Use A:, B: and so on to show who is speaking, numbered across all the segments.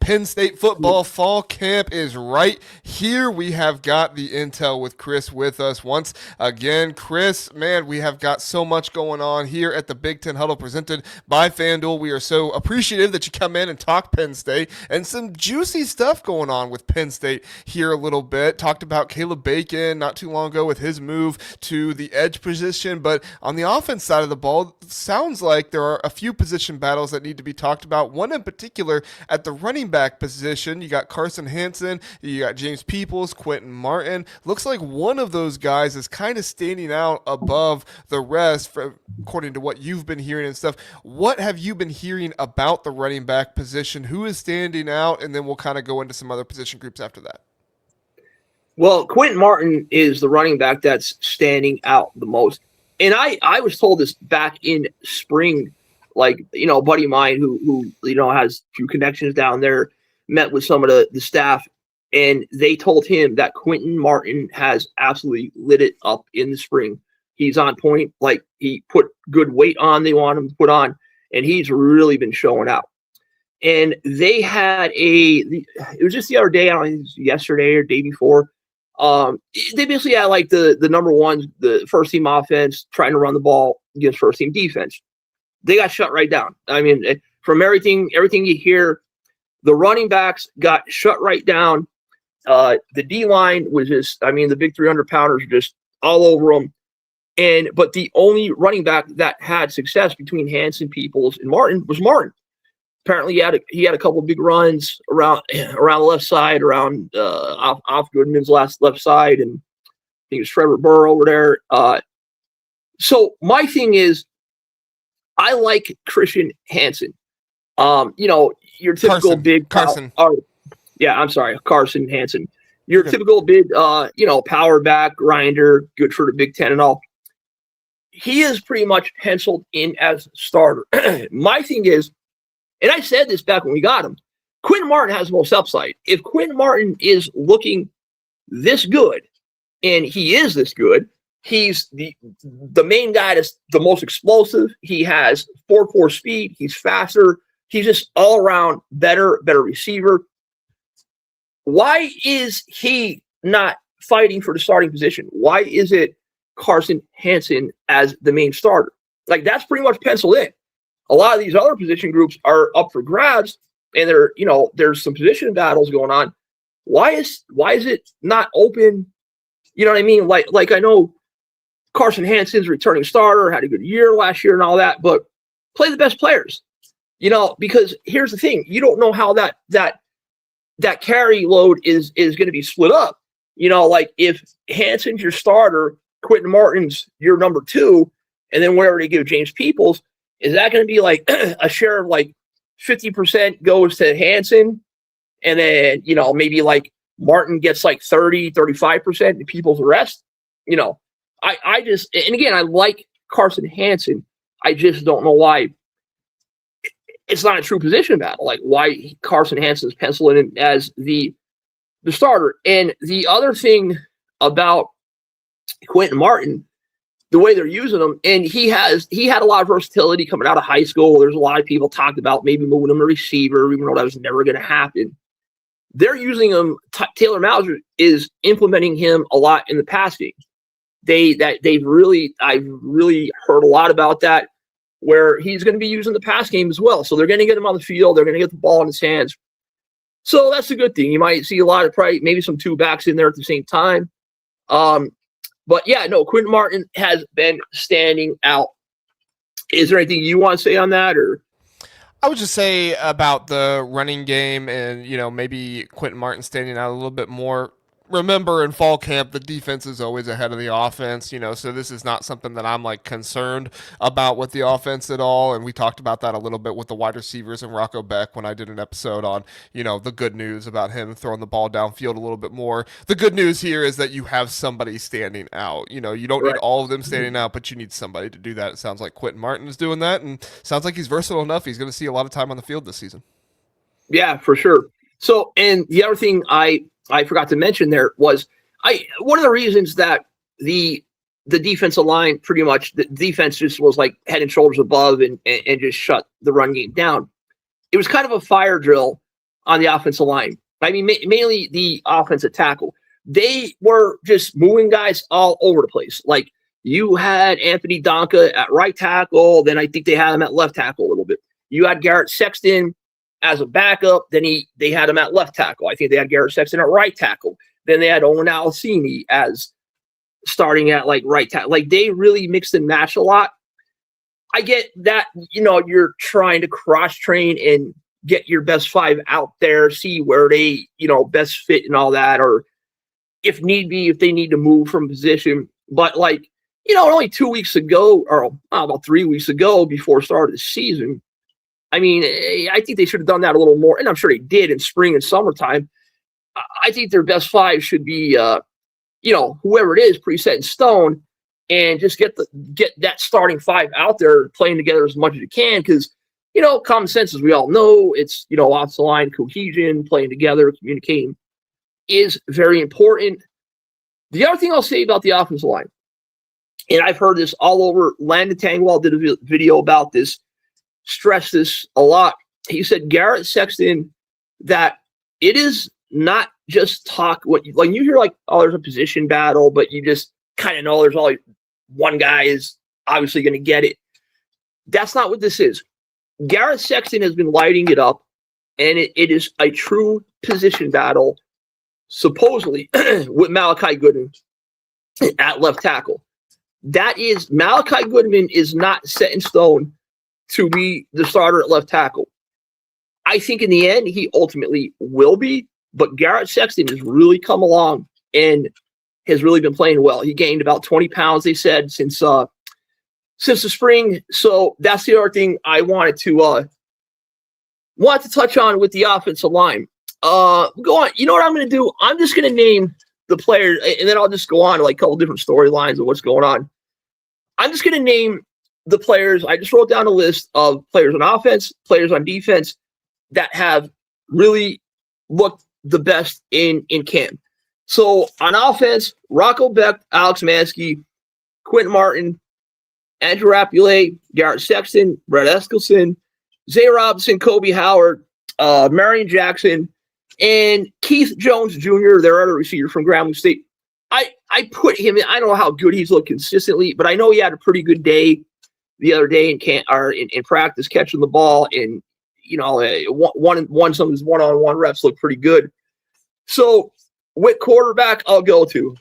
A: Penn State football fall camp is right here. We have got the intel with Chris with us once again. Chris, man, we have got so much going on here at the Big Ten Huddle presented by FanDuel. We are so appreciative that you come in and talk Penn State and some juicy stuff going on with Penn State here a little bit. Talked about Caleb Bacon not too long ago with his move to the edge position, but on the offense side of the ball, it sounds like there are a few position battles that need to be talked about. One in particular at the running back position. You got Carson Hansen, you got James Peoples, Quentin Martin. Looks like one of those guys is kind of standing out above the rest, according to what you've been hearing and stuff. What have you been hearing about the running back position? Who is standing out? And then we'll kind of go into some other position groups after that.
B: Well, Quentin Martin is the running back that's standing out the most. And I was told this back in spring, like, a buddy of mine who has a few connections down there, met with some of the staff, and they told him that Quentin Martin has absolutely lit it up in the spring. He's on point. Like, he put good weight on they want him to put on, and he's really been showing out. And they had it was just the other day, I don't know, it was yesterday or day before. They basically had like the number one, the first team offense trying to run the ball against first team defense. They got shut right down. I mean, from everything you hear, the running backs got shut right down. The D line was just, the big 300-pounders were just all over them. But the only running back that had success between Hansen, Peoples, and Martin was Martin. Apparently, he had a couple of big runs around the left side, around off Goodman's left side, and I think it was Trevor Burr over there. So my thing is, I like Christian Hansen. Your typical
A: Carson.
B: Carson Hansen. Your typical big, power back, grinder, good for the Big Ten and all. He is pretty much penciled in as starter. My thing is, and I said this back when we got him, Quentin Martin has the most upside. If Quentin Martin is looking this good, and he is this good, he's the main guy that's the most explosive. He has 4.4 speed. He's faster. He's just all around better receiver. Why is he not fighting for the starting position? Why is it Carson Hansen as the main starter? Like, that's pretty much penciled in. A lot of these other position groups are up for grabs, and there's some position battles going on. Why is it not open? You know what I mean? Like I know Carson Hansen's returning starter, had a good year last year and all that, but play the best players. Because here's the thing, you don't know how that carry load is going to be split up. Like, if Hansen's your starter, Quentin Martin's your number two, and then wherever they give James Peoples, is that going to be like a share of like 50% goes to Hansen, and then, maybe like Martin gets like 30, 35% and Peoples the rest? I just, and again, I like Carson Hansen. I just don't know why it's not a true position battle. Like, why Carson Hansen's penciling in as the starter. And the other thing about Quentin Martin, the way they're using him, and he had a lot of versatility coming out of high school. There's a lot of people talked about maybe moving him to receiver, even though that was never going to happen. They're using him. Taylor Mauser is implementing him a lot in the pass game. I've really heard a lot about that, where he's going to be using the pass game as well. So they're going to get him on the field. They're going to get the ball in his hands. So that's a good thing. You might see a lot of maybe some two backs in there at the same time. But yeah, no, Quentin Martin has been standing out. Is there anything you want to say on that, or?
A: I would just say about the running game and, maybe Quentin Martin standing out a little bit more. Remember, in fall camp, the defense is always ahead of the offense, so this is not something that I'm like concerned about with the offense at all. And we talked about that a little bit with the wide receivers and Rocco Beck when I did an episode on, the good news about him throwing the ball downfield a little bit more. The good news here is that you have somebody standing out. You don't need all of them standing out, but you need somebody to do that. It sounds like Quentin Martin is doing that, and sounds like he's versatile enough. He's going to see a lot of time on the field this season.
B: Yeah, for sure. So, and the other thing I forgot to mention there was one of the reasons that the defensive line, pretty much the defense just was like head and shoulders above and just shut the run game down. It was kind of a fire drill on the offensive line. I mean, mainly the offensive tackle. They were just moving guys all over the place. Like, you had Anthony Donka at right tackle, then I think they had him at left tackle a little bit. You had Garrett Sexton as a backup, then they had him at left tackle. I think they had Garrett Sexton at right tackle. Then they had Owen Alcini as starting at like right tackle. Like, they really mixed and matched a lot. I get that, you're trying to cross-train and get your best 5 out there, see where they, best fit and all that, or if need be, if they need to move from position. But like, only 2 weeks ago, or about 3 weeks ago before the start of the season, I mean, I think they should have done that a little more, and I'm sure they did in spring and summertime. I think their best 5 should be, whoever it is, preset in stone, and just get that starting 5 out there playing together as much as you can, because common sense, as we all know, it's offensive line cohesion, playing together, communicating is very important. The other thing I'll say about the offensive line, and I've heard this all over. Landon Tangwell did a video about this, stressed this a lot. He said Garrett Sexton, that it is not just talk. What like you hear, like, oh, there's a position battle, but you just kind of know there's only one guy is obviously going to get it. That's not what this is. Garrett Sexton has been lighting it up, and it is a true position battle, supposedly, with Malachi Goodman at left tackle. That is, Malachi Goodman is not set in stone to be the starter at left tackle. I think in the end, he ultimately will be, but Garrett Sexton has really come along and has really been playing well. He gained about 20 pounds, they said, since the spring. So that's the other thing I wanted to touch on with the offensive line. Go on. You know what I'm going to do? I'm just going to name the players, and then I'll just go on to like a couple different storylines of what's going on. I'm just going to name the players. I just wrote down a list of players on offense, players on defense that have really looked the best in camp. So on offense, Rocco Beck, Alex Mansky, Quentin Martin, Andrew Rapulé, Garrett Sexton, Brett Eskelson, Zay Robinson, Kobe Howard, Marion Jackson, and Keith Jones Jr., their other receiver from Grambling State. I put him in. I don't know how good he's looked consistently, but I know he had a pretty good day the other day in practice, catching the ball, and some of his one-on-one reps look pretty good. So with quarterback, I'll go to.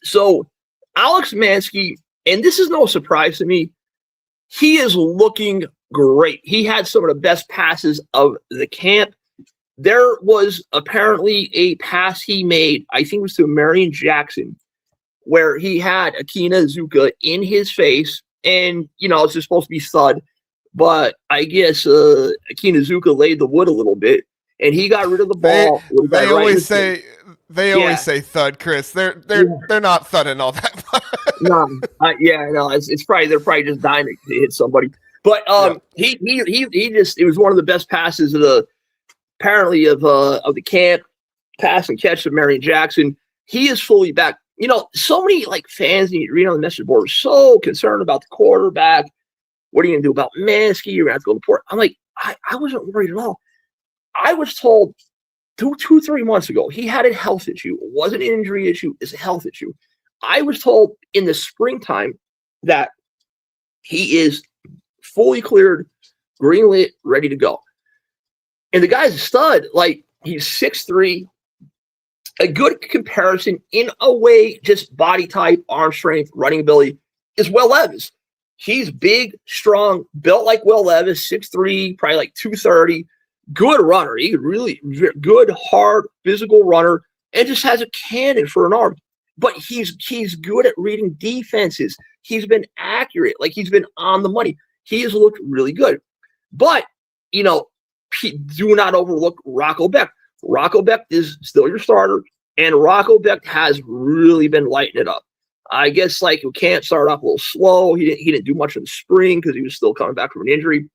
B: So Alex Mansky, and this is no surprise to me, he is looking great. He had some of the best passes of the camp. There was apparently a pass he made, I think it was to Marion Jackson, where he had Akina Izuka in his face, and, it's just supposed to be thud, but I guess Akina Izuka laid the wood a little bit, and he got rid of the ball.
A: They always say thud, Chris. They're not thudding all that much.
B: It's probably they're probably just dying to hit somebody. But he just, it was one of the best passes of the camp, pass and catch of Marion Jackson. He is fully back. So many like fans you read on the message board are so concerned about the quarterback. What are you gonna do about Mansky? You're gonna have to go to the port. I'm like, I wasn't worried at all. I was told 3 months ago he had a health issue. It wasn't an injury issue, it's a health issue. I was told in the springtime that he is fully cleared, green lit, ready to go. And the guy's a stud. Like, he's 6'3", a good comparison in a way, just body type, arm strength, running ability, is Will Levis. He's big, strong, built like Will Levis, 6'3", probably like 230. Good runner. He's really good, hard, physical runner, and just has a cannon for an arm. But he's good at reading defenses. He's been accurate. Like, he's been on the money. He has looked really good. But, do not overlook Rocco Beck. Rocco Beck is still your starter, and Rocco Beck has really been lighting it up. I guess, like, we can't start off a little slow. He didn't do much in the spring because he was still coming back from an injury.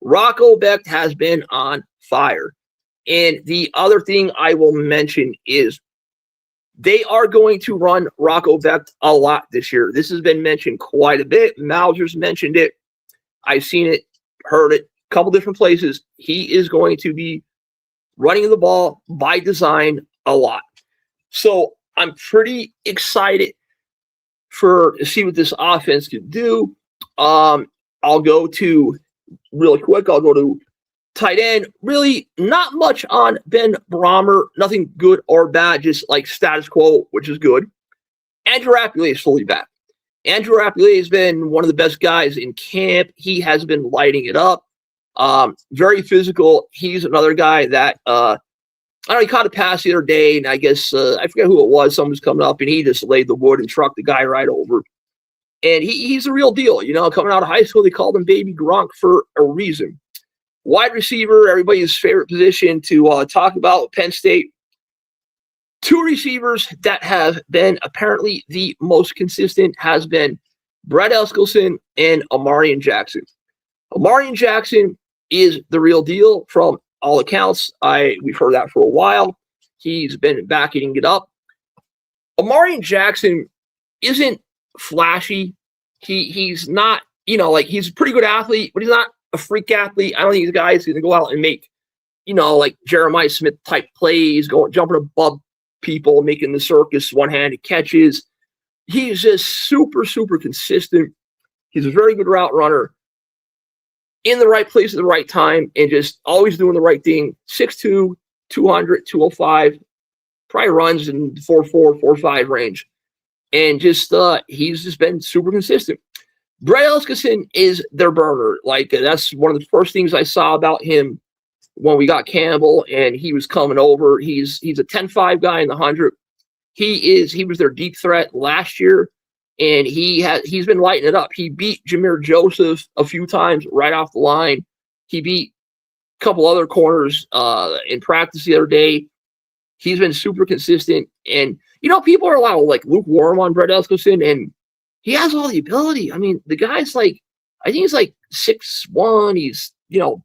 B: Rocco Beck has been on fire. And the other thing I will mention is they are going to run Rocco Beck a lot this year. This has been mentioned quite a bit. Mauser's mentioned it. I've seen it, heard it, a couple different places. He is going to be running the ball by design a lot. So I'm pretty excited to see what this offense can do. I'll go to really quick. I'll go to tight end. Really not much on Ben Brahmer. Nothing good or bad, just like status quo, which is good. Andrew Rapulé is fully back. Andrew Rapulé has been one of the best guys in camp. He has been lighting it up. Very physical. He's another guy that I know he caught a pass the other day, and I guess I forget who it was. Someone was coming up, and he just laid the wood and trucked the guy right over. And he's a real deal. You know, coming out of high school, they called him Baby Gronk for a reason. Wide receiver, everybody's favorite position to talk about. Penn State. Two receivers that have been apparently the most consistent has been Brett Eskilson and Amarian Jackson. Amarian Jackson is the real deal from all accounts. We've heard that for a while. He's been backing it up. Amarian Jackson isn't flashy. He's not, like he's a pretty good athlete, but he's not a freak athlete. I don't think he's a guy who's going to go out and make, like Jeremiah Smith type plays, jumping above people, making the circus one-handed catches. He's just super, super consistent. He's a very good route runner, in the right place at the right time, and just always doing the right thing. 6'2", 200, 205, probably runs in 4'4", 4'5 range. And just he's just been super consistent. Brett Eskilson is their burner. Like, that's one of the first things I saw about him when we got Campbell and he was coming over. He's a 10-5 guy in the 100. He was their deep threat last year, and he's been lighting it up. He beat Jameer Joseph a few times right off the line. He beat a couple other corners in practice the other day. He's been super consistent. And, people are a lot like lukewarm on Brett Eskilson, and he has all the ability. I mean, the guy's I think he's 6'1". He's,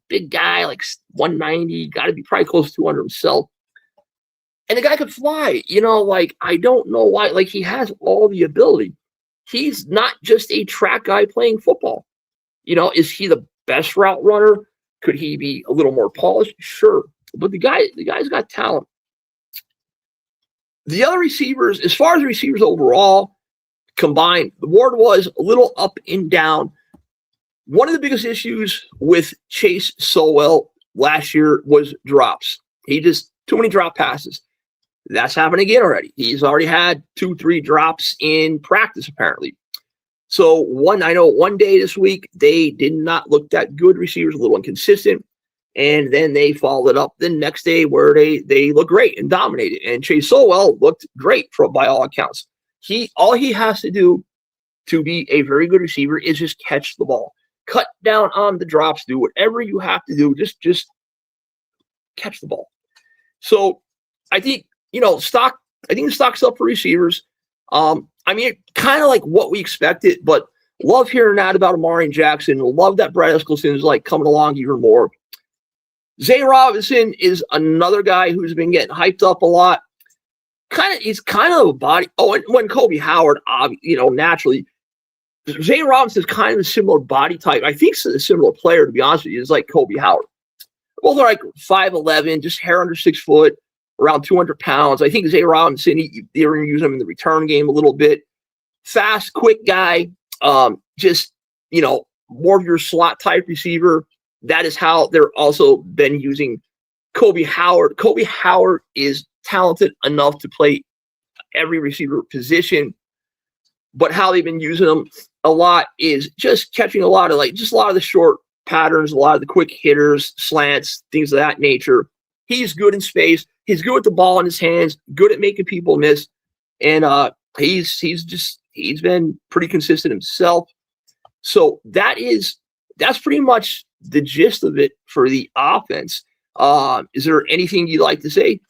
B: big guy, 190, got to be probably close to 200 himself. And the guy could fly, I don't know why. He has all the ability. He's not just a track guy playing football. Is he the best route runner? Could he be a little more polished? Sure. But the guy's got talent. The other receivers, as far as the receivers overall combined, the board was a little up and down. One of the biggest issues with Chase Sowell last year was drops. He just too many drop passes. That's happened again already. He's already had 2-3 drops in practice, apparently. So one day this week, they did not look that good. Receivers a little inconsistent. And then they followed it up the next day where they look great and dominated. And Chase Sowell looked great by all accounts. All he has to do to be a very good receiver is just catch the ball. Cut down on the drops, do whatever you have to do. Just catch the ball. So I think, the stock's up for receivers. Kind of like what we expected, but love hearing that about Amarian Jackson. Love that Brett Eskilson is coming along even more. Zay Robinson is another guy who's been getting hyped up a lot. He's kind of a body. Oh, and when Kobe Howard, naturally, Zay Robinson is kind of a similar body type. I think he's a similar player, to be honest with you. It's like Kobe Howard. Both are 5'11", just hair under 6 foot, around 200 pounds. I think Zay Robinson, they're going to use him in the return game a little bit. Fast, quick guy. More of your slot type receiver. That is how they're also been using Kobe Howard. Kobe Howard is talented enough to play every receiver position, but how they've been using him a lot is just catching a lot of the short patterns, a lot of the quick hitters, slants, things of that nature. He's good in space. He's good with the ball in his hands, good at making people miss. And he's been pretty consistent himself. So that's pretty much the gist of it for the offense. Is there anything you'd like to say?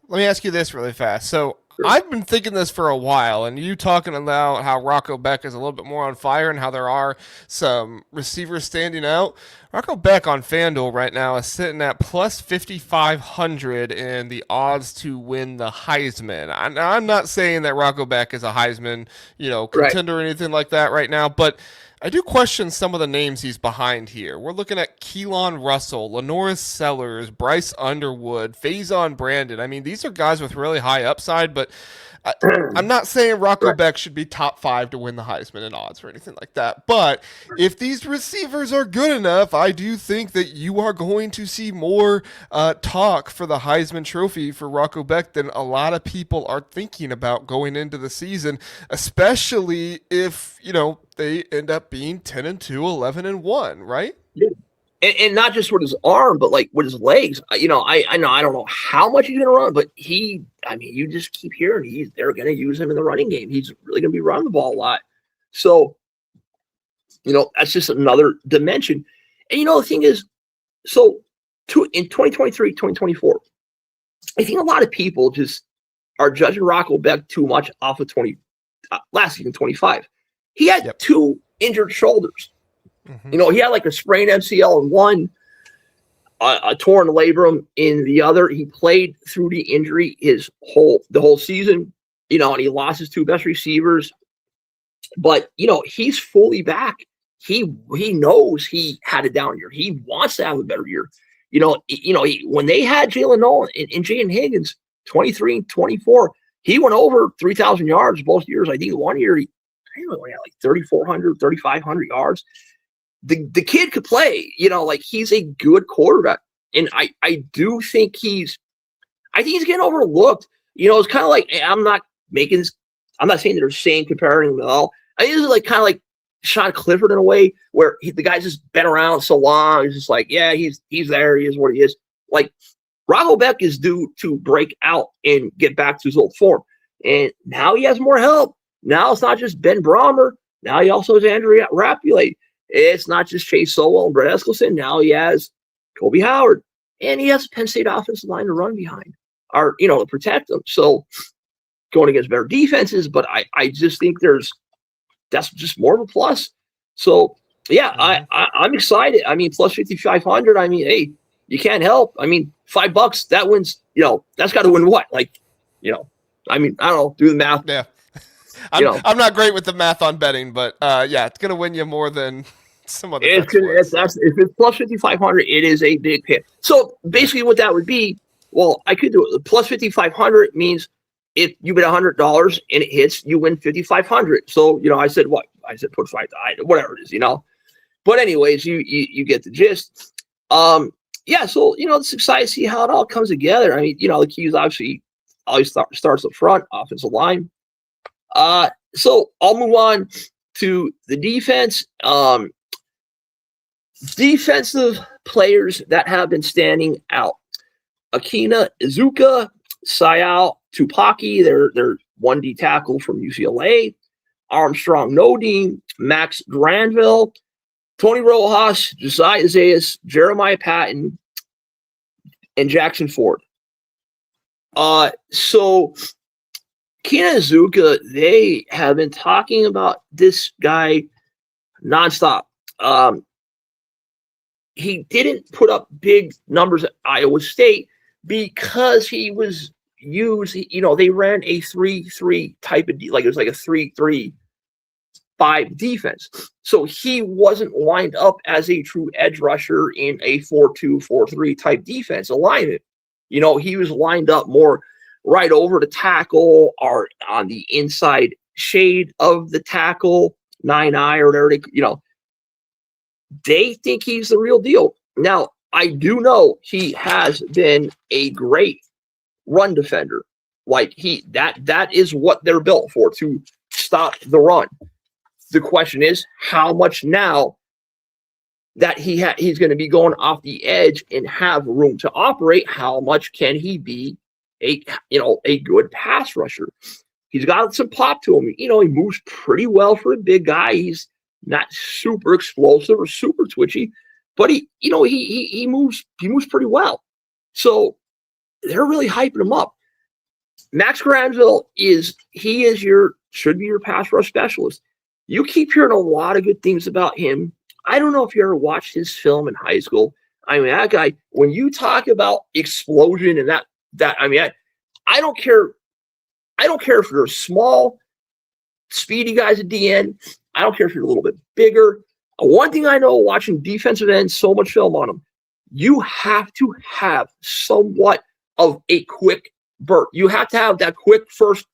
A: Let me ask you this really fast. So I've been thinking this for a while, and you talking about how Rocco Beck is a little bit more on fire and how there are some receivers standing out. Rocco Beck on FanDuel right now is sitting at plus 5,500 in the odds to win the Heisman. I'm not saying that Rocco Beck is a Heisman, contender or anything like that right now, but I do question some of the names he's behind here. We're looking at Keelan Russell, Lenoris Sellers, Bryce Underwood, Faison Brandon. I mean, these are guys with really high upside, but I, I'm not saying Rocco
B: Right.
A: Beck should be top 5 to win the Heisman in odds or anything like that. But if these receivers are good enough, I do think that you are going to see more talk for the Heisman Trophy for Rocco Beck than a lot of people are thinking about going into the season, especially if, they end up being 10-2, 11-1, right?
B: Yeah. And not just with his arm, but like with his legs. I know I don't know how much he's going to run, but you just keep hearing they're going to use him in the running game. He's really going to be running the ball a lot. So, that's just another dimension. And the thing is, in 2023, 2024, I think a lot of people just are judging Rocco Beck too much off of last season, 25. He had 2 injured shoulders.
A: Mm-hmm.
B: He had like a sprained MCL in one, a torn labrum in the other. He played through the injury the whole season, and he lost his 2 best receivers. But, he's fully back. He knows he had a down year. He wants to have a better year. When they had Jalen Nolan and Jaden Higgins, 23 and 24, he went over 3,000 yards both years. I think one year he only had like 3,400, 3,500 yards. The kid could play, he's a good quarterback. And I do think he's getting overlooked. It's kind of like, I'm not saying they're saying comparing them at all. I think it's like kind of like Sean Clifford in a way where the guy's just been around so long. He's just like, yeah, he's there. He is what he is. Like Rocco Beck is due to break out and get back to his old form. And now he has more help. Now it's not just Ben Brahmer. Now he also has Andrew Rapulate. It's not just Chase Sowell and Brett Eskelson. Now he has Kobe Howard. And he has a Penn State offensive line to run behind or, to protect them. So going against better defenses, but I just think that's just more of a plus. So, yeah, I'm excited. I mean, plus 5,500. I mean, hey, you can't help. I mean, $5, that wins, that's got to win what? Like, I mean, I don't know, do the math.
A: Yeah. I'm not great with the math on betting, but it's going to win you more than some other.
B: If it's plus 5,500, it is a big hit. So basically, what that would be, well, I could do it. Plus 5,500 means if you bet $100 and it hits, you win 5,500. So I said what? I said put 5 to whatever it is, But anyways, you get the gist. So it's exciting to see how it all comes together. I mean, the keys obviously always starts up front, offensive line. So I'll move on to the defense. Defensive players that have been standing out. Akina Izuka, Sayal Tupaki, they're 1D tackle from UCLA. Armstrong Nodine, Max Granville, Tony Rojas, Josiah Zayas, Jeremiah Patton, and Jackson Ford. So Akina Izuka, they have been talking about this guy nonstop. He didn't put up big numbers at Iowa State because he was used, they ran a 3-3 type of, it was like a 3-3-5 defense. So he wasn't lined up as a true edge rusher in a 4-2, 4-3 type defense alignment. He was lined up more right over the tackle or on the inside shade of the tackle, 9-eye or whatever they think he's the real deal. Now, I do know he has been a great run defender. Like that is what they're built for, to stop the run. The question is how much now that he's going to be going off the edge and have room to operate, how much can he be a good pass rusher? He's got some pop to him. He moves pretty well for a big guy. He's not super explosive or super twitchy, but he moves pretty well. So they're really hyping him up. Max Granville should be your pass rush specialist. You keep hearing a lot of good things about him. I don't know if you ever watched his film in high school. I mean, that guy, when you talk about explosion and I don't care. I don't care if they're small, speedy guys at the end. I don't care if you're a little bit bigger. One thing I know watching defensive ends, so much film on them, you have to have somewhat of a quick burst. You have to have that quick first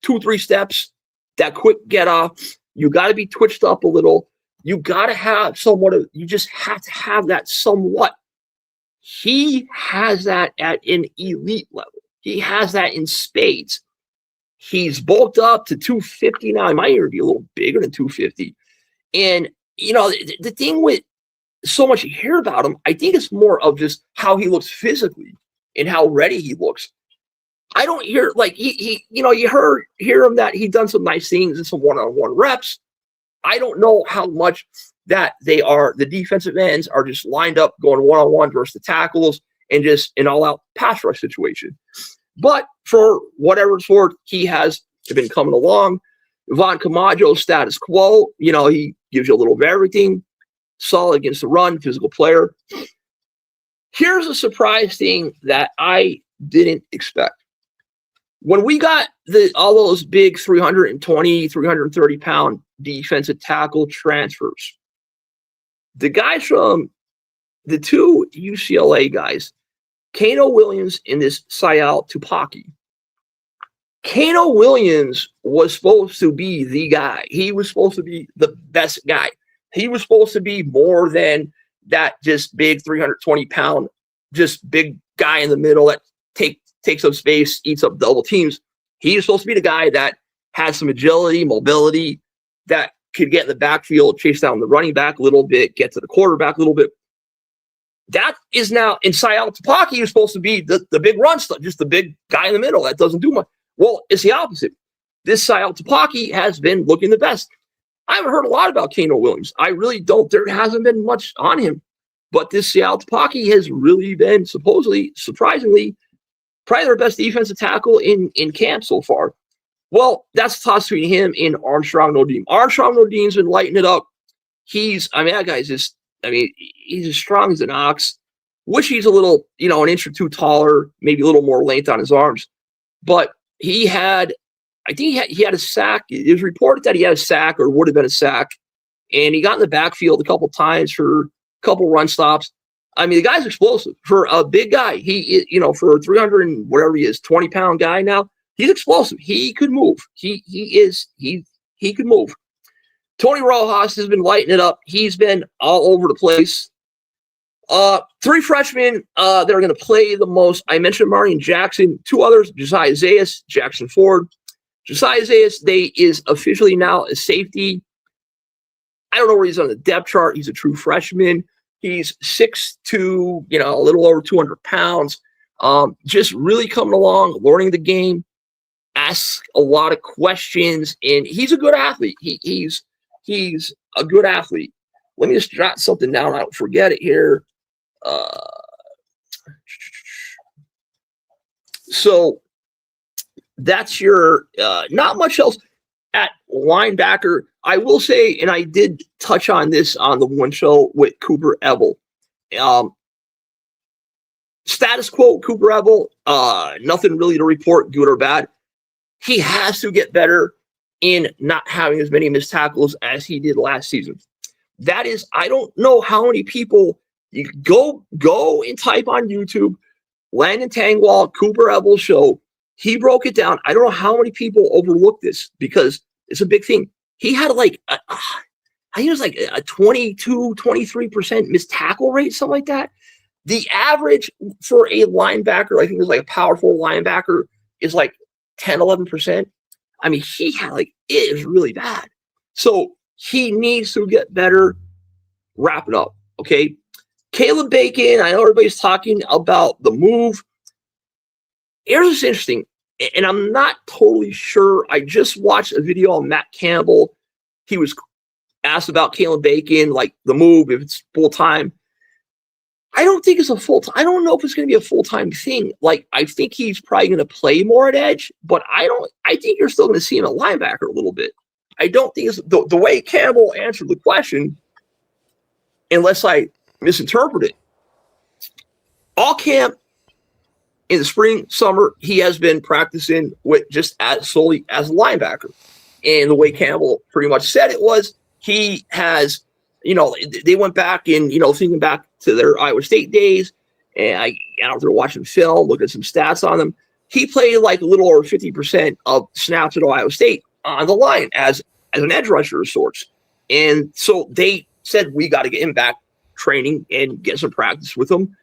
B: 2-3 steps, that quick get off. You got to be twitched up a little. You got to have you just have to have that somewhat. He has that at an elite level. He has that in spades. He's bulked up to 250 now. He might even be a little bigger than 250. And, the thing with so much you hear about him, I think it's more of just how he looks physically and how ready he looks. I don't hear, like, you hear him that he done some nice things and some one-on-one reps. I don't know how much that the defensive ends are just lined up going one-on-one versus the tackles and just an all-out pass rush situation. But for whatever it's worth, he has been coming along. Von Camacho, status quo. He gives you a little of everything. Solid against the run, physical player. Here's a surprise thing that I didn't expect. When we got all those big 320, 330-pound defensive tackle transfers, the guys from the two UCLA guys, Kano Williams and this Sayal Tupaki. Kano Williams was supposed to be the guy. He was supposed to be the best guy. He was supposed to be more than that just big 320-pound, just big guy in the middle that takes up space, eats up double teams. He's supposed to be the guy that has some agility, mobility, that could get in the backfield, chase down the running back a little bit, get to the quarterback a little bit. That is now, in Sayal Tupaki, is supposed to be the big run stuff, just the big guy in the middle that doesn't do much. Well, it's the opposite. This Sayal Tupaki has been looking the best. I haven't heard a lot about Kano Williams. I really don't. There hasn't been much on him. But this Sayal Tupaki has really been, supposedly, surprisingly, probably their best defensive tackle in camp so far. Well, that's the toss between him and Armstrong Nadim. Armstrong Nadim's been lighting it up. That guy's just, he's as strong as an ox. Wish he's a little, an inch or two taller, maybe a little more length on his arms. But he had a sack. It was reported that he had a sack or would have been a sack. And he got in the backfield a couple times for a couple run stops. The guy's explosive. For a big guy, for a 300 and whatever he is, 20-pound guy now, he's explosive. He could move. He could move. Tony Rojas has been lighting it up. He's been all over the place. 3 freshmen that are going to play the most. I mentioned Marion Jackson. 2 others, Josiah Zayas, Jackson Ford. Josiah Zayas, is officially now a safety. I don't know where he's on the depth chart. He's a true freshman. He's 6'2", a little over 200 pounds. Just really coming along, learning the game, asks a lot of questions, and he's a good athlete. He's a good athlete. Let me just jot something down. I don't forget it here. So that's your not much else at linebacker. I will say, and I did touch on this on the one show with Cooper Ebel. Status quo, Cooper Ebel, nothing really to report, good or bad. He has to get better in not having as many missed tackles as he did last season. That is, I don't know how many people, you go and type on YouTube, Landon Tangwall, Cooper Ebel show. He broke it down. I don't know how many people overlook this because it's a big thing. He had I think it was like a 22, 23% missed tackle rate, something like that. The average for a linebacker, I think it was like a powerful linebacker, is like 10, 11%. He had it is really bad. So he needs to get better. Wrap it up. Okay. Caleb Bacon, I know everybody's talking about the move. Here's what's interesting, and I'm not totally sure. I just watched a video on Matt Campbell. He was asked about Caleb Bacon, like the move, if it's full-time. I don't think it's a full-time. I don't know if it's going to be a full-time thing. I think he's probably going to play more at edge, but I think you're still going to see him at linebacker a little bit. I don't think it's the way Campbell answered the question, unless I misinterpret it. All camp in the spring, summer, he has been practicing with just solely as a linebacker. And the way Campbell pretty much said it was he has, they went back and, thinking back to their Iowa State days. And I don't know if they're watching film, look at some stats on them. He played like a little over 50% of snaps at Ohio State on the line as an edge rusher of sorts. And so they said, we got to get him back training and get some practice with him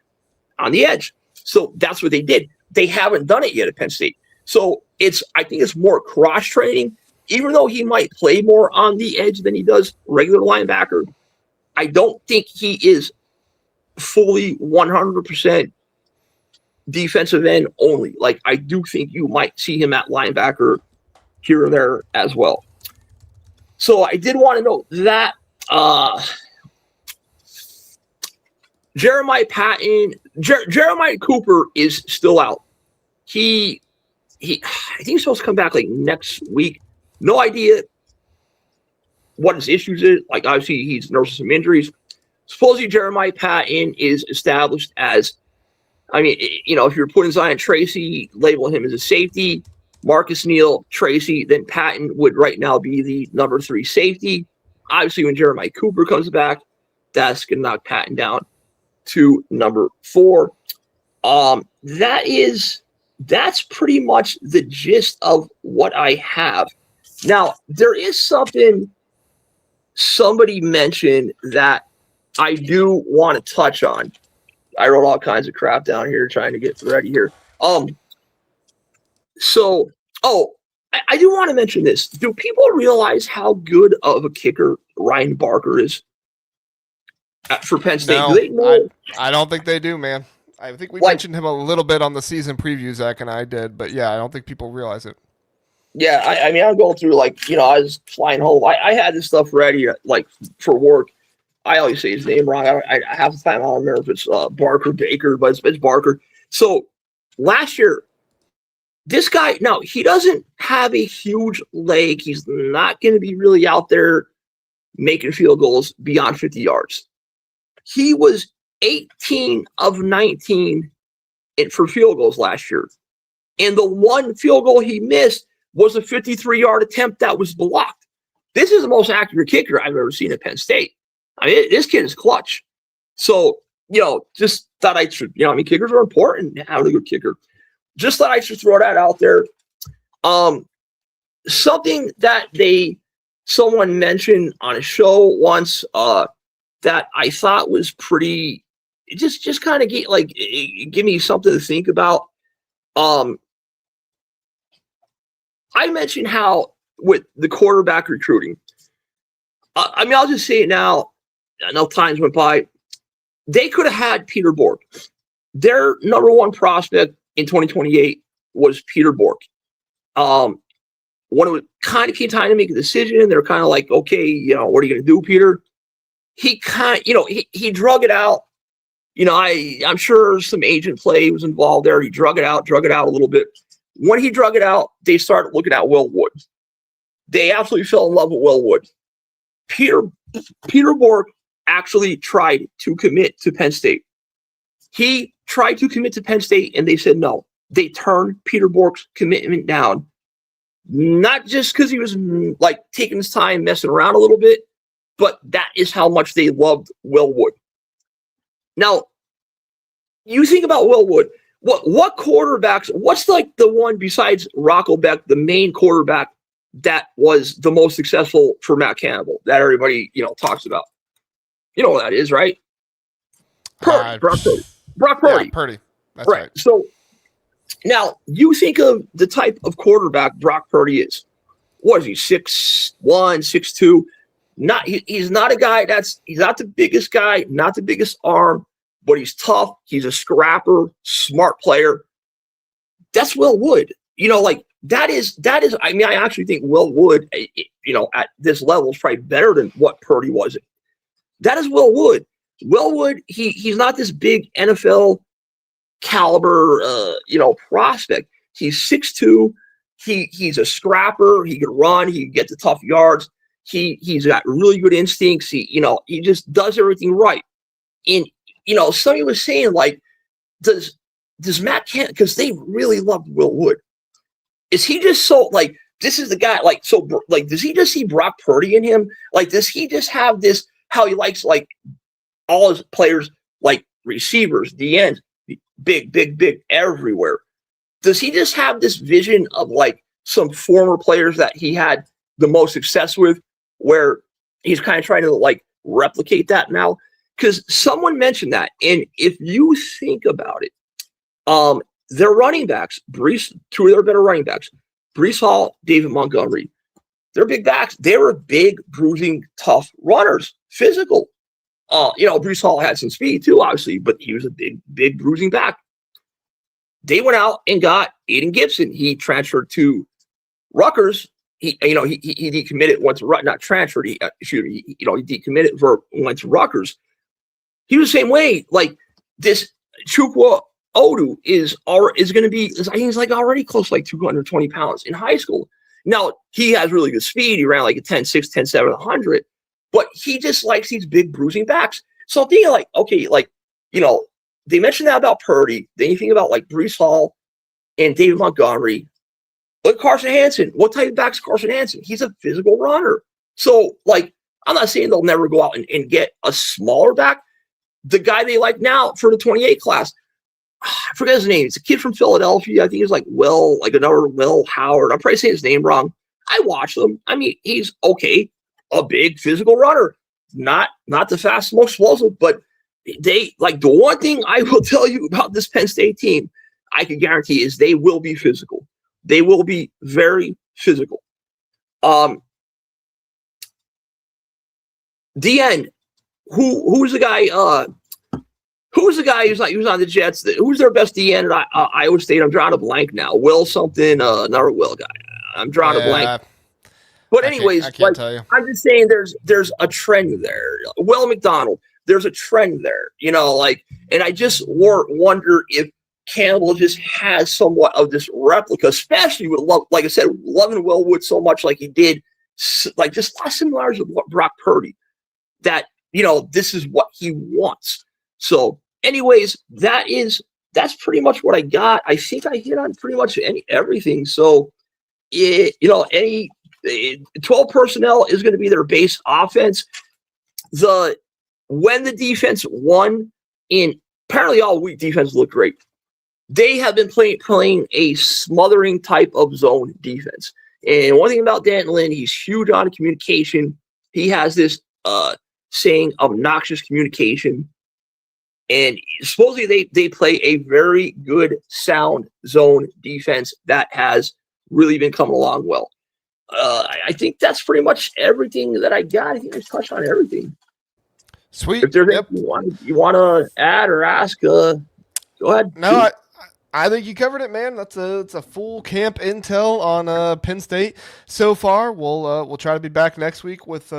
B: on the edge. So that's what they did. They haven't done it yet at Penn State. So I think it's more cross training, even though he might play more on the edge than he does regular linebacker. I don't think he is fully 100% defensive end only. Like, I do think you might see him at linebacker here and there as well. So I did want to note that Jeremiah Cooper is still out. I think he's supposed to come back like next week. No idea what his issues is. Like, obviously he's nursing some injuries. Supposedly Jeremiah Patton is established as, if you're putting Zion Tracy, label him as a safety, Marcus Neal, Tracy, then Patton would right now be the number 3 safety. Obviously, when Jeremiah Cooper comes back, that's going to knock Patton down to number 4. That's pretty much the gist of what I have. Now, there is something somebody mentioned that I do want to touch on. I wrote all kinds of crap down here trying to get ready here. I do want to mention this. Do people realize how good of a kicker Ryan Barker is for Penn State?
A: No,
B: do they know?
A: I don't think they do, man. I think we mentioned him a little bit on the season preview, Zach and I did, but yeah, I don't think people realize it.
B: Yeah, I'm going through I was flying home. I had this stuff ready for work. I always say his name wrong. I half the time I don't remember if it's Barker Baker, but it's Barker. So last year, this guy, now he doesn't have a huge leg. He's not going to be really out there making field goals beyond 50 yards. He was 18 of 19 for field goals last year. And the one field goal he missed was a 53-yard attempt that was blocked. This is the most accurate kicker I've ever seen at Penn State. This kid is clutch. So, just thought I should, kickers are important. Having a good kicker. Just thought I should throw that out there. Something that someone mentioned on a show once that I thought was pretty, just kind of give me something to think about. I mentioned how with the quarterback recruiting, I'll just say it now. I know times went by. They could have had Peter Bork. Their number 1 prospect in 2028 was Peter Bork. When it was kind of came time to make a decision, they're kind of like, okay, what are you going to do, Peter? He he drug it out. I'm sure some agent play was involved there. He drug it out a little bit. When he drug it out, they started looking at Will Wood. They absolutely fell in love with Will Wood. Peter Bork actually tried to commit to Penn State. He tried to commit to Penn State, and they said no. They turned Peter Bork's commitment down, not just because he was taking his time, messing around a little bit, but that is how much they loved Will Wood. Now, you think about Will Wood. What quarterbacks? What's the one besides Rocco Beck, the main quarterback that was the most successful for Matt Campbell that everybody talks about? You know what that is, right? Brock Purdy.
A: Yeah, Purdy. That's right.
B: So now you think of the type of quarterback Brock Purdy is. What is he? 6'1", 6'2". He's not a guy he's not the biggest guy, not the biggest arm, but he's tough. He's a scrapper, smart player. That's Will Wood. That is. I actually think Will Wood, at this level is probably better than what Purdy was. That is Will Wood. Will Wood, he's not this big NFL caliber, prospect. He's 6'2". He's a scrapper. He can run. He can get the tough yards. He's got really good instincts. He just does everything right. And somebody was saying does Matt Kent, because they really loved Will Wood. Is he just so this is the guy. Like, so, like, does he just see Brock Purdy in him? Like, does he just have this, how he likes, like, all his players, like receivers, the ends, big everywhere? Does he just have this vision of, like, some former players that he had the most success with, where he's kind of trying to, like, replicate that now? Because someone mentioned that. And if you think about it, their running backs, two of their better running backs, Breece Hall, David Montgomery, they're big backs. They were big, bruising, tough runners, physical. Breece Hall had some speed too, obviously, but he was a big bruising back. They went out and got Aiden Gibson. He transferred to Rutgers. He decommitted, went to not transferred. He decommitted went to Rutgers. He was the same way. Like, this Chukwu Odu is going to be, I think he's like already close to like 220 pounds in high school. Now, he has really good speed. He ran like a 10.6, 10.7, 100, but he just likes these big bruising backs. So I'm thinking, like, okay, like, they mentioned that about Purdy. Then you think about, like, Breece Hall and David Montgomery. Look, Carson Hansen. What type of back's Carson Hansen? He's a physical runner. So, like, I'm not saying they'll never go out and get a smaller back. The guy they like now for the 28 class, I forget his name. It's a kid from Philadelphia. I think he's like another Will Howard. I'm probably saying his name wrong. I watched him. I mean, he's okay. A big physical runner. Not the fastest, most explosive, but they, like, the one thing I will tell you about this Penn State team, I can guarantee, is they will be physical. They will be very physical. DN, who's the guy? Who's the guy who's on the Jets? Who's their best DN at Iowa State? I'm drawing a blank now. Will something, another Will guy. I'm drawing a blank. But anyways,
A: I can't tell you.
B: I'm just saying there's a trend there. Will McDonald, there's a trend there. And I just wonder if Campbell just has somewhat of this replica, especially with love, like I said, loving Will Wood so much, like he did, like just a lot of similarities with Brock Purdy, that this is what he wants. So, anyways, that's pretty much what I got. I think I hit on pretty much everything. So, any 12 personnel is going to be their base offense. When the defense won, in apparently all week, defense looked great. They have been playing a smothering type of zone defense. And one thing about Dan Lynn, he's huge on communication. He has this saying, obnoxious communication. And supposedly they play a very good, sound zone defense that has really been coming along well. I think that's pretty much everything that I got. I think I touched on everything.
A: Sweet.
B: If there's anything you want to add or ask, go ahead.
A: No, I think you covered it, man. It's a full camp intel on Penn State so far. We'll try to be back next week with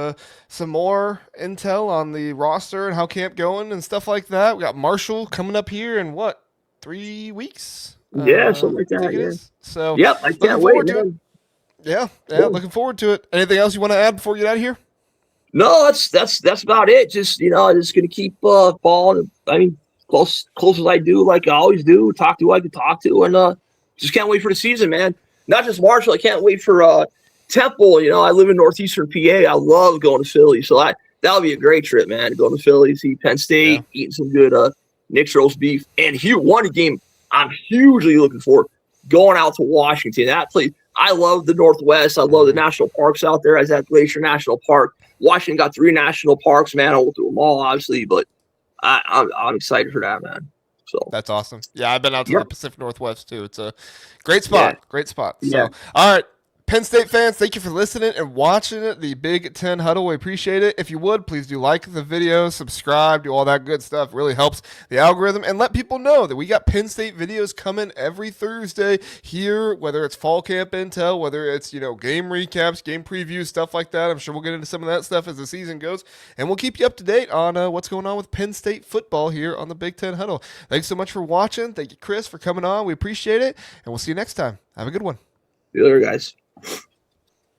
A: some more intel on the roster and how camp going and stuff like that. We got Marshall coming up here in 3 weeks?
B: Yeah, something like that. Yeah.
A: So
B: yep, I can't wait.
A: Yeah, looking forward to it. Anything else you want to add before you get out of here?
B: No, that's about it. Just just gonna keep following. I mean, close as I do, like I always do. Talk to who I can talk to, and just can't wait for the season, man. Not just Marshall. I can't wait for Temple. I live in northeastern PA. I love going to Philly, so that'll be a great trip, man. To go to Philly, see Penn State, eating some good Nick's roast beef, and one game I'm hugely looking for, going out to Washington. That place, I love the Northwest. I love the national parks out there. I was at Glacier National Park. Washington got 3 national parks, man. I won't do them all, obviously, but I'm excited for that, man. So
A: that's awesome. Yeah, I've been out to the Pacific Northwest too. It's a great spot.
B: Yeah.
A: Great spot.
B: Yeah.
A: So, all right. Penn State fans, thank you for listening and watching the Big Ten Huddle. We appreciate it. If you would, please do like the video, subscribe, do all that good stuff. It really helps the algorithm. And let people know that we got Penn State videos coming every Thursday here, whether it's fall camp intel, whether it's, game recaps, game previews, stuff like that. I'm sure we'll get into some of that stuff as the season goes. And we'll keep you up to date on what's going on with Penn State football here on the Big Ten Huddle. Thanks so much for watching. Thank you, Chris, for coming on. We appreciate it. And we'll see you next time. Have a good one.
B: See you later, guys.